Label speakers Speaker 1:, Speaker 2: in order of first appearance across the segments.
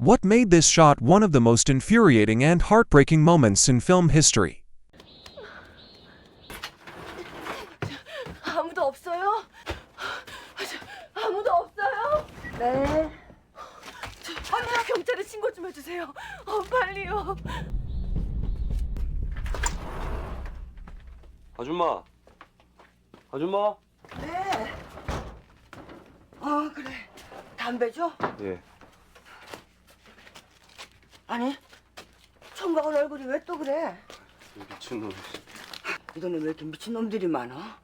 Speaker 1: What made this shot one of the most infuriating and heartbreaking moments in film history?
Speaker 2: 아무도 없어요? 아무도 없어요? 네. 경찰에 신고 좀 해주세요. 빨리요.
Speaker 3: 아줌마. 아줌마.
Speaker 2: 네. 그래. 담배 줘?
Speaker 3: 예.
Speaker 2: 아니, 총각은 얼굴이 왜 또 그래?
Speaker 3: 미친놈.
Speaker 2: 이 동네 왜 이렇게 미친놈들이 많아?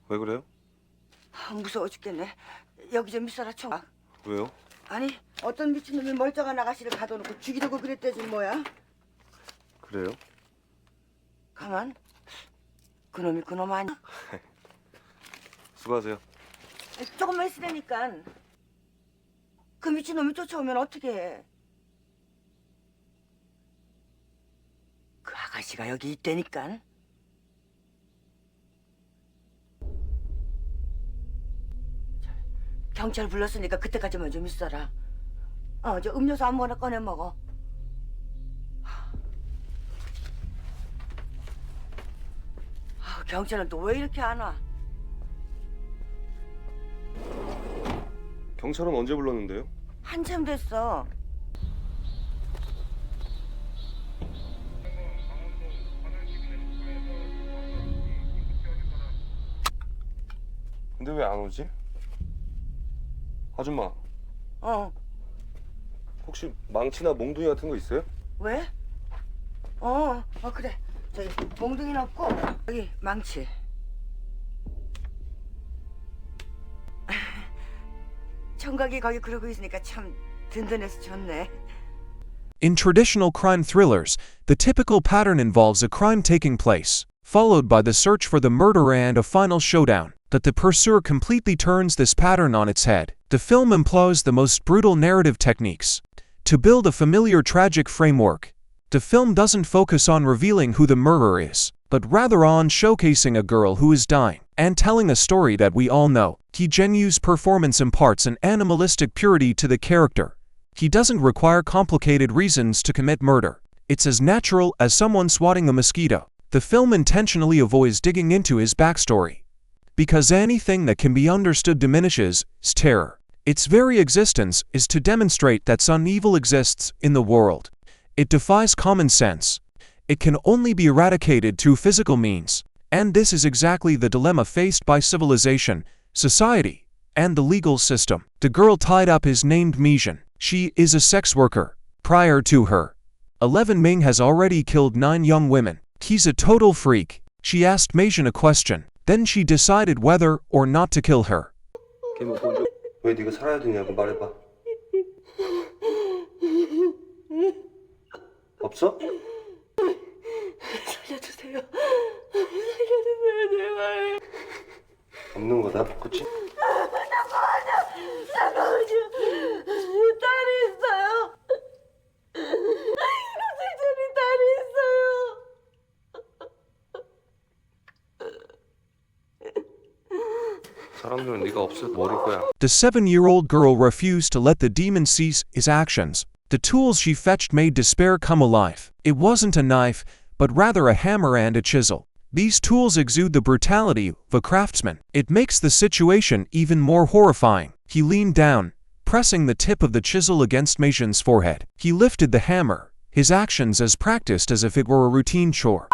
Speaker 3: 왜 그래요?
Speaker 2: 무서워 죽겠네. 여기 좀 있어라, 총각.
Speaker 3: 왜요?
Speaker 2: 아니, 어떤 미친놈이 멀쩡한 아가씨를 가둬놓고 죽이려고 그랬대지 뭐야?
Speaker 3: 그래요?
Speaker 2: 가만. 그놈이 그놈 아니야?
Speaker 3: 수고하세요.
Speaker 2: 조금만 있으라니까. 그 미친놈이 쫓아오면 어떻게 해? 그 아가씨가 여기 있다니까. 경찰 불렀으니까 그때까지만 좀 있어라. 저 음료수 아무거나 꺼내 먹어. 경찰은 또 왜 이렇게 안 와?
Speaker 3: 경찰은 언제 불렀는데요?
Speaker 2: 한참 됐어.
Speaker 3: 근데 왜 안 오지? 아줌마, 혹시 망치나 몽둥이 같은 거 있어요?
Speaker 2: 왜? 그래. 저기 몽둥이는 없고 여기 망치. 총각이 거기 그러고 있으니까 참 든든해서 좋네.
Speaker 1: In traditional crime thrillers, the typical pattern involves a crime taking place, followed by the search for the murderer and a final showdown. But the pursuer completely turns this pattern on its head. The film employs the most brutal narrative techniques to build a familiar tragic framework. The film doesn't focus on revealing who the murderer is, but rather on showcasing a girl who is dying and telling a story that we all know. Ki Jin-Yu's performance imparts an animalistic purity to the character. He doesn't require complicated reasons to commit murder. It's as natural as someone swatting a mosquito. The film intentionally avoids digging into his backstory, because anything that can be understood diminishes his terror. Its very existence is to demonstrate that some evil exists in the world. It defies common sense. It can only be eradicated through physical means. And this is exactly the dilemma faced by civilization, society, and the legal system. The girl tied up is named Mijin. She is a sex worker. Prior to her, 11 Ming has already killed 9 young women. He's a total freak. She asked Mijin a question. Then she decided whether or not to kill her.
Speaker 3: 왜 네가 살아야 되냐고 말해봐. 없어?
Speaker 2: 살려주세요. 살려주세요, 제발.
Speaker 3: 없는 거다, 그치?
Speaker 2: 잠깐만요. 딸이 있어요. 이놈의 전이 딸이 있어요.
Speaker 3: 사람들은 네가 없어도 모를 거야.
Speaker 1: The 7-year-old girl refused to let the demon cease his actions. The tools she fetched made despair come alive. It wasn't a knife, but rather a hammer and a chisel. These tools exude the brutality of a craftsman. It makes the situation even more horrifying. He leaned down, pressing the tip of the chisel against Mijin's forehead. He lifted the hammer, his actions as practiced as if it were a routine chore.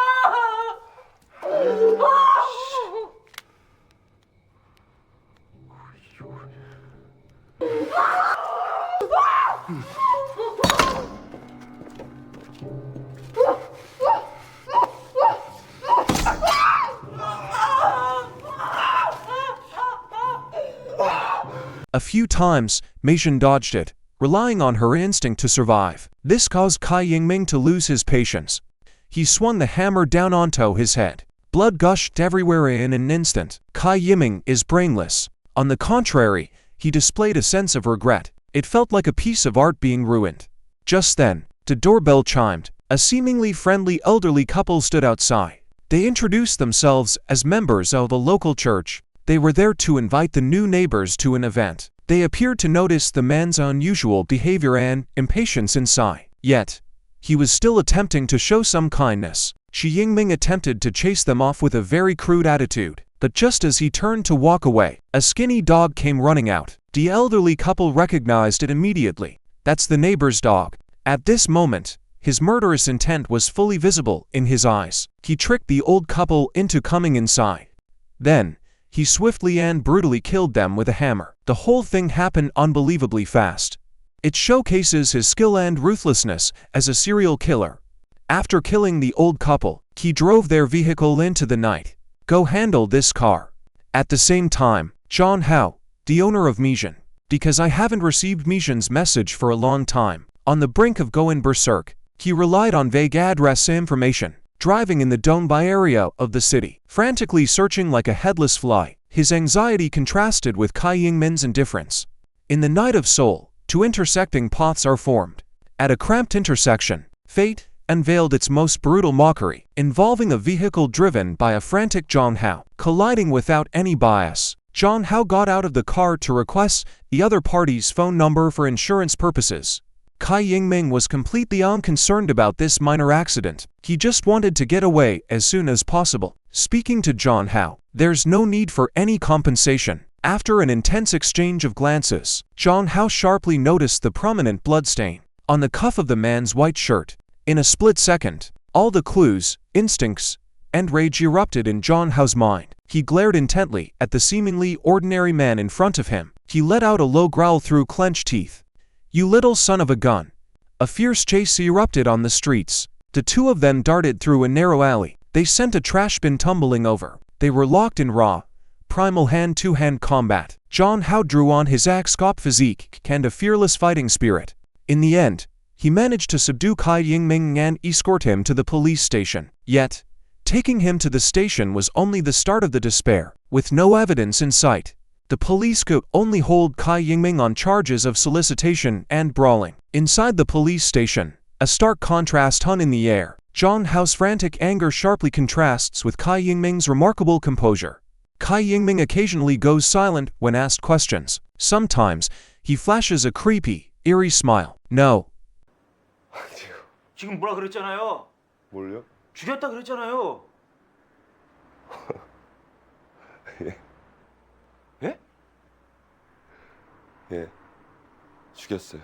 Speaker 1: A few times, Mijin dodged it, relying on her instinct to survive. This caused Kai Yingming to lose his patience. He swung the hammer down onto his head. Blood gushed everywhere in an instant. Kai Yiming is brainless. On the contrary, he displayed a sense of regret. It felt like a piece of art being ruined. Just then, the doorbell chimed. A seemingly friendly elderly couple stood outside. They introduced themselves as members of a local church. They were there to invite the new neighbors to an event. They appeared to notice the man's unusual behavior and impatience inside. Yet, he was still attempting to show some kindness. Shi Yingming attempted to chase them off with a very crude attitude, but just as he turned to walk away, a skinny dog came running out. The elderly couple recognized it immediately. That's the neighbor's dog. At this moment, his murderous intent was fully visible in his eyes. He tricked the old couple into coming inside. Then, he swiftly and brutally killed them with a hammer. The whole thing happened unbelievably fast. It showcases his skill and ruthlessness as a serial killer. After killing the old couple, he drove their vehicle into the night. Go handle this car. At the same time, Joong-ho, the owner of Mijin, because I haven't received Mijin's message for a long time, on the brink of going berserk, he relied on vague address information, driving in the Dongbei area of the city, frantically searching like a headless fly. His anxiety contrasted with Kai Yingmin's indifference. In the night of Seoul, two intersecting paths are formed. At a cramped intersection, fate unveiled its most brutal mockery, involving a vehicle driven by a frantic Joong-ho. Colliding without any bias, Joong-ho got out of the car to request the other party's phone number for insurance purposes. Kai Yingming was completely unconcerned about this minor accident. He just wanted to get away as soon as possible. Speaking to Joong-ho, there's no need for any compensation. After an intense exchange of glances, Joong-ho sharply noticed the prominent bloodstain on the cuff of the man's white shirt. In a split second, all the clues, instincts, and rage erupted in Joong-ho's mind. He glared intently at the seemingly ordinary man in front of him. He let out a low growl through clenched teeth. "You little son of a gun." A fierce chase erupted on the streets. The two of them darted through a narrow alley. They sent a trash bin tumbling over. They were locked in raw, primal hand-to-hand combat. Joong-ho drew on his axe-cop physique and a fearless fighting spirit. In the end, he managed to subdue Kai Yingming and escort him to the police station. Yet, taking him to the station was only the start of the despair. With no evidence in sight, the police could only hold Kai Yingming on charges of solicitation and brawling. Inside the police station, a stark contrast hung in the air. Joong-ho's frantic anger sharply contrasts with Kai Yingming's remarkable composure. Kai Yingming occasionally goes silent when asked questions. Sometimes, he flashes a creepy, eerie smile. No.
Speaker 4: 지금 뭐라 그랬잖아요.
Speaker 3: 뭘요?
Speaker 4: 죽였다 그랬잖아요.
Speaker 3: 예.
Speaker 4: 예?
Speaker 3: 예. 죽였어요.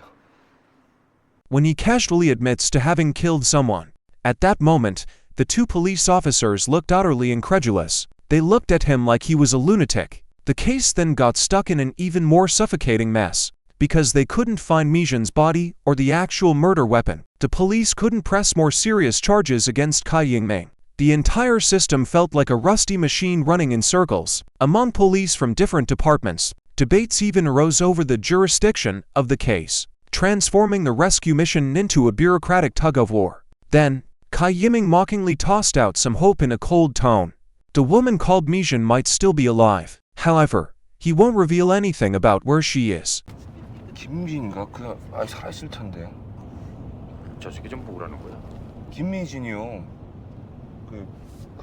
Speaker 1: When he casually admits to having killed someone, at that moment, the two police officers looked utterly incredulous. They looked at him like he was a lunatic. The case then got stuck in an even more suffocating mess. Because they couldn't find Mijin's body or the actual murder weapon, the police couldn't press more serious charges against Kai Yingming. The entire system felt like a rusty machine running in circles. Among police from different departments, debates even arose over the jurisdiction of the case, transforming the rescue mission into a bureaucratic tug-of-war. Then, Kai Yingming mockingly tossed out some hope in a cold tone. The woman called Mijin might still be alive. However, he won't reveal anything about where she is.
Speaker 5: 김민진인가? 그 아직 살아있을 텐데.
Speaker 4: 저 새끼 좀 보라는 거야.
Speaker 5: 김민진이요. 그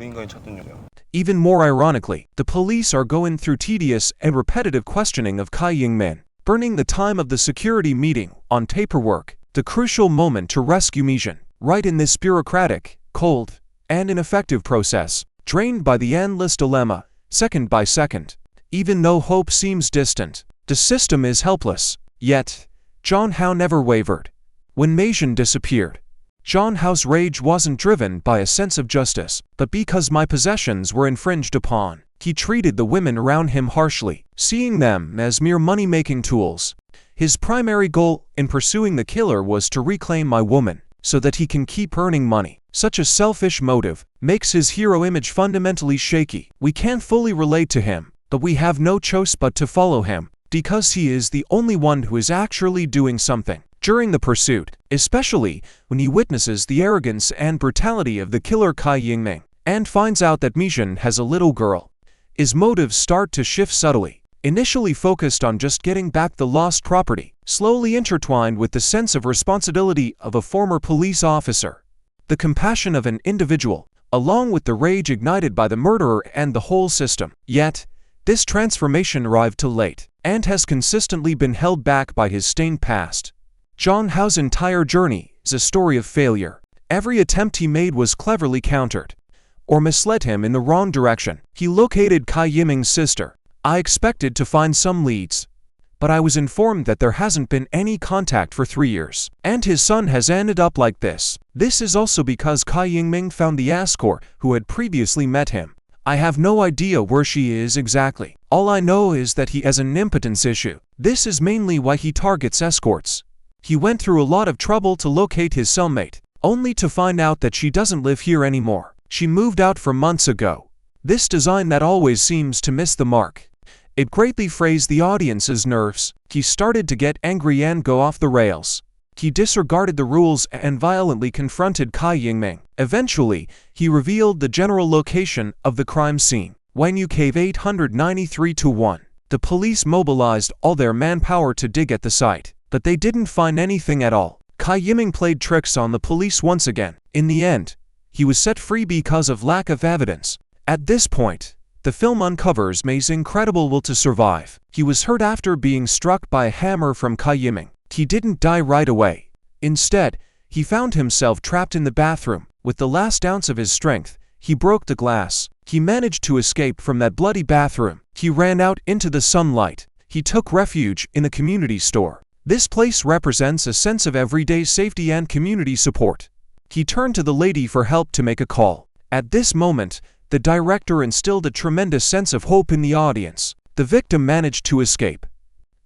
Speaker 5: 인간이 찾던 여자.
Speaker 1: Even more ironically, the police are going through tedious and repetitive questioning of Kai Yingming, burning the time of the security meeting on paperwork, the crucial moment to rescue Mijin, right in this bureaucratic, cold, and ineffective process, drained by the endless dilemma, second by second. Even though hope seems distant, the system is helpless. Yet, Joong-ho never wavered. When Mijin disappeared, Joong-ho's rage wasn't driven by a sense of justice, but because my possessions were infringed upon. He treated the women around him harshly, seeing them as mere money-making tools. His primary goal in pursuing the killer was to reclaim my woman, so that he can keep earning money. Such a selfish motive makes his hero image fundamentally shaky. We can't fully relate to him, but we have no choice but to follow him, because he is the only one who is actually doing something. During the pursuit, especially when he witnesses the arrogance and brutality of the killer Kai Yingming, and finds out that Mijin has a little girl, his motives start to shift subtly. Initially focused on just getting back the lost property, slowly intertwined with the sense of responsibility of a former police officer, the compassion of an individual, along with the rage ignited by the murderer and the whole system. Yet, this transformation arrived too late. and has consistently been held back by his stained past. Joong-ho's entire journey is a story of failure. Every attempt he made was cleverly countered, or misled him in the wrong direction. He located Kai Yiming's sister. I expected to find some leads, but I was informed that there hasn't been any contact for 3 years, and his son has ended up like this. This is also because Kai Yiming found the escort who had previously met him. I have no idea where she is exactly. All I know is that he has an impotence issue. This is mainly why he targets escorts. He went through a lot of trouble to locate his cellmate, only to find out that she doesn't live here anymore. She moved out from months ago. This design that always seems to miss the mark. It greatly frays the audience's nerves. He started to get angry and go off the rails. He disregarded the rules and violently confronted Kai Yiming. Eventually, he revealed the general location of the crime scene. Wanyu Cave 893-1. The police mobilized all their manpower to dig at the site, but they didn't find anything at all. Kai Yiming played tricks on the police once again. In the end, he was set free because of lack of evidence. At this point, the film uncovers May's incredible will to survive. He was hurt after being struck by a hammer from Kai Yiming. He didn't die right away. Instead, he found himself trapped in the bathroom. With the last ounce of his strength, he broke the glass. He managed to escape from that bloody bathroom. He ran out into the sunlight. He took refuge in a community store. This place represents a sense of everyday safety and community support. He turned to the lady for help to make a call. At this moment, the director instilled a tremendous sense of hope in the audience. The victim managed to escape.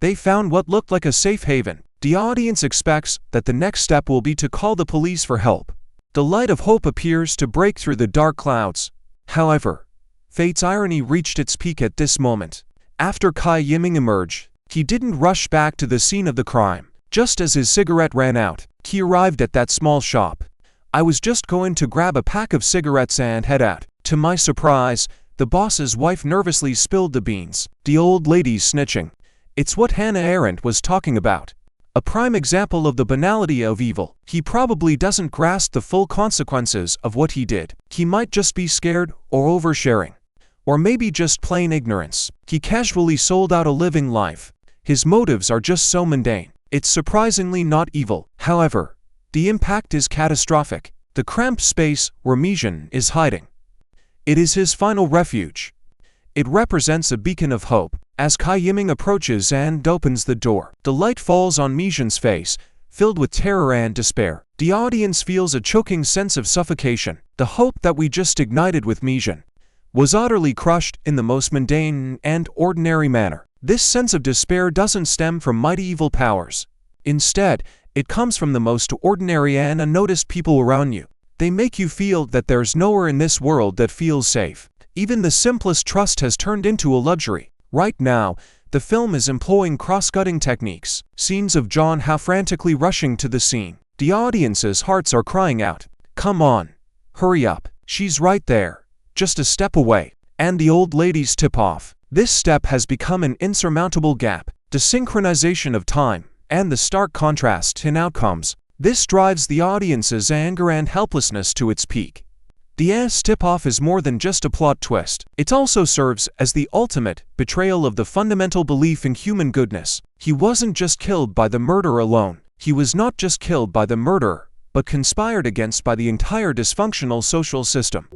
Speaker 1: They found what looked like a safe haven. The audience expects that the next step will be to call the police for help. The light of hope appears to break through the dark clouds. However, fate's irony reached its peak at this moment. After Kai Yiming emerged, he didn't rush back to the scene of the crime. Just as his cigarette ran out, he arrived at that small shop. I was just going to grab a pack of cigarettes and head out. To my surprise, the boss's wife nervously spilled the beans. The old lady's snitching. It's what Hannah Arendt was talking about. A prime example of the banality of evil. He probably doesn't grasp the full consequences of what he did. He might just be scared or oversharing. Or maybe just plain ignorance. He casually sold out a living life. His motives are just so mundane. It's surprisingly not evil. However, the impact is catastrophic. The cramped space where Mijin is hiding. It is his final refuge. It represents a beacon of hope. As Kai Yiming approaches and opens the door, the light falls on Mijin's face, filled with terror and despair. The audience feels a choking sense of suffocation. The hope that we just ignited with Mijin was utterly crushed in the most mundane and ordinary manner. This sense of despair doesn't stem from mighty evil powers. Instead, it comes from the most ordinary and unnoticed people around you. They make you feel that there's nowhere in this world that feels safe. Even the simplest trust has turned into a luxury. Right now, the film is employing cross-cutting techniques. Scenes of Joong-ho frantically rushing to the scene. The audience's hearts are crying out, "Come on, hurry up, she's right there, just a step away." And the old lady's tip-off. This step has become an insurmountable gap. The synchronization of time and the stark contrast in outcomes. This drives the audience's anger and helplessness to its peak. The tip-off is more than just a plot twist. It also serves as the ultimate betrayal of the fundamental belief in human goodness. He wasn't just killed by the murderer alone. He was not just killed by the murderer, but conspired against by the entire dysfunctional social system.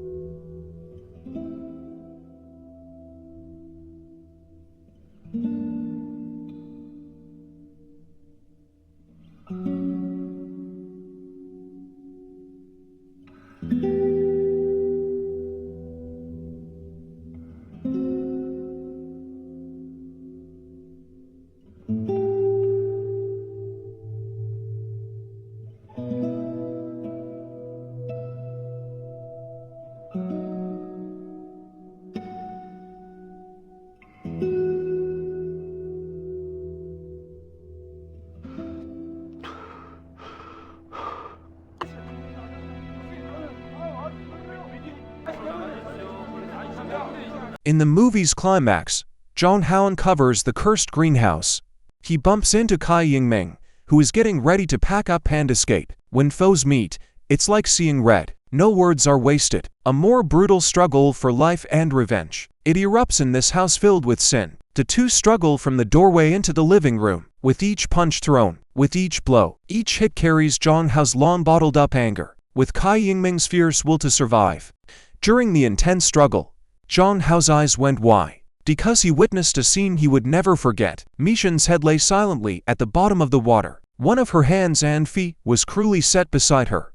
Speaker 1: In the movie's climax, Joong-ho uncovers the cursed greenhouse. He bumps into Kai Yiming, who is getting ready to pack up and escape. When foes meet, it's like seeing red. No words are wasted. A more brutal struggle for life and revenge. It erupts in this house filled with sin. The two struggle from the doorway into the living room, with each punch thrown, with each blow. Each hit carries Joong-ho's long bottled-up anger, with Kai Yingming's fierce will to survive. During the intense struggle, Joong-ho's eyes went wide, because he witnessed a scene he would never forget. Mi-shin's head lay silently at the bottom of the water. One of her hands and feet was cruelly set beside her.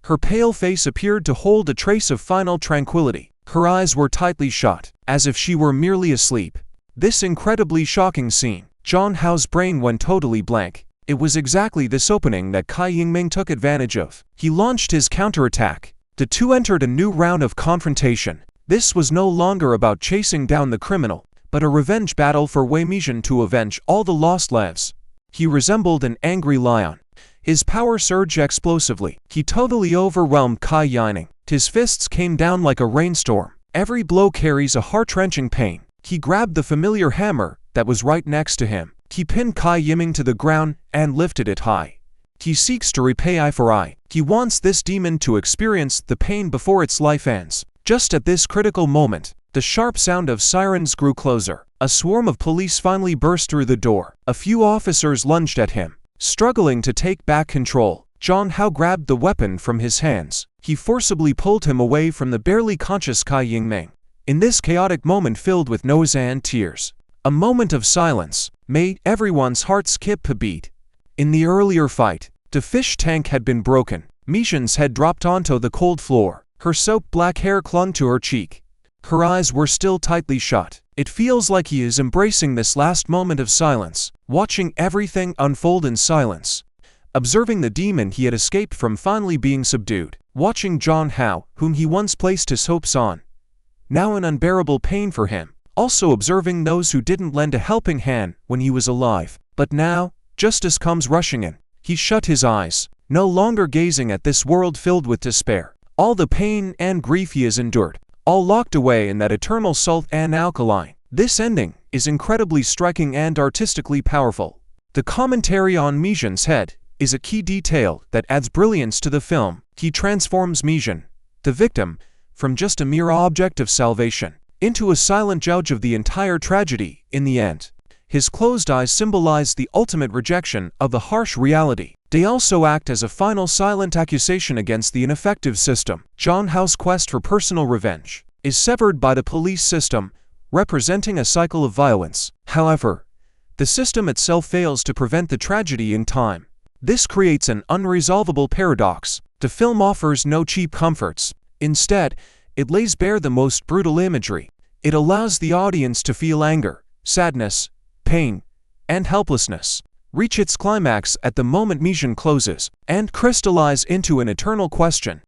Speaker 1: Her pale face appeared to hold a trace of final tranquility. Her eyes were tightly shut, as if she were merely asleep. This incredibly shocking scene, Joong-ho's brain went totally blank. It was exactly this opening that Kai Yingming took advantage of. He launched his counterattack. The two entered a new round of confrontation. This was no longer about chasing down the criminal, but a revenge battle for Wei Mi-shin to avenge all the lost lives. He resembled an angry lion. His power surged explosively. He totally overwhelmed Kai Yingming. His fists came down like a rainstorm. Every blow carries a heart-wrenching pain. He grabbed the familiar hammer that was right next to him. He pinned Kai Yingming to the ground and lifted it high. He seeks to repay eye for eye. He wants this demon to experience the pain before its life ends. Just at this critical moment, the sharp sound of sirens grew closer. A swarm of police finally burst through the door. A few officers lunged at him. Struggling to take back control, Joong-ho grabbed the weapon from his hands. He forcibly pulled him away from the barely conscious Kai Yingming. In this chaotic moment filled with noise and tears, a moment of silence made everyone's heart skip a beat. In the earlier fight, the fish tank had been broken. Mi-shin's head dropped onto the cold floor. Her soaked black hair clung to her cheek. Her eyes were still tightly shut. It feels like he is embracing this last moment of silence, watching everything unfold in silence. Observing the demon he had escaped from finally being subdued. Watching Joong-ho, whom he once placed his hopes on, now an unbearable pain for him. Also observing those who didn't lend a helping hand when he was alive. But now, justice comes rushing in. He shut his eyes, no longer gazing at this world filled with despair. All the pain and grief he has endured, all locked away in that eternal salt and alkaline. This ending is incredibly striking and artistically powerful. The commentary on Mi-shin's head is a key detail that adds brilliance to the film. He transforms Mi-shin, the victim, from just a mere object of salvation, into a silent judge of the entire tragedy in the end. His closed eyes symbolize the ultimate rejection of the harsh reality. They also act as a final silent accusation against the ineffective system. Joong-ho's quest for personal revenge is severed by the police system, representing a cycle of violence. However, the system itself fails to prevent the tragedy in time. This creates an unresolvable paradox. The film offers no cheap comforts. Instead, it lays bare the most brutal imagery. It allows the audience to feel anger, sadness, pain, and helplessness reach its climax at the moment Mi-shin closes and crystallize into an eternal question.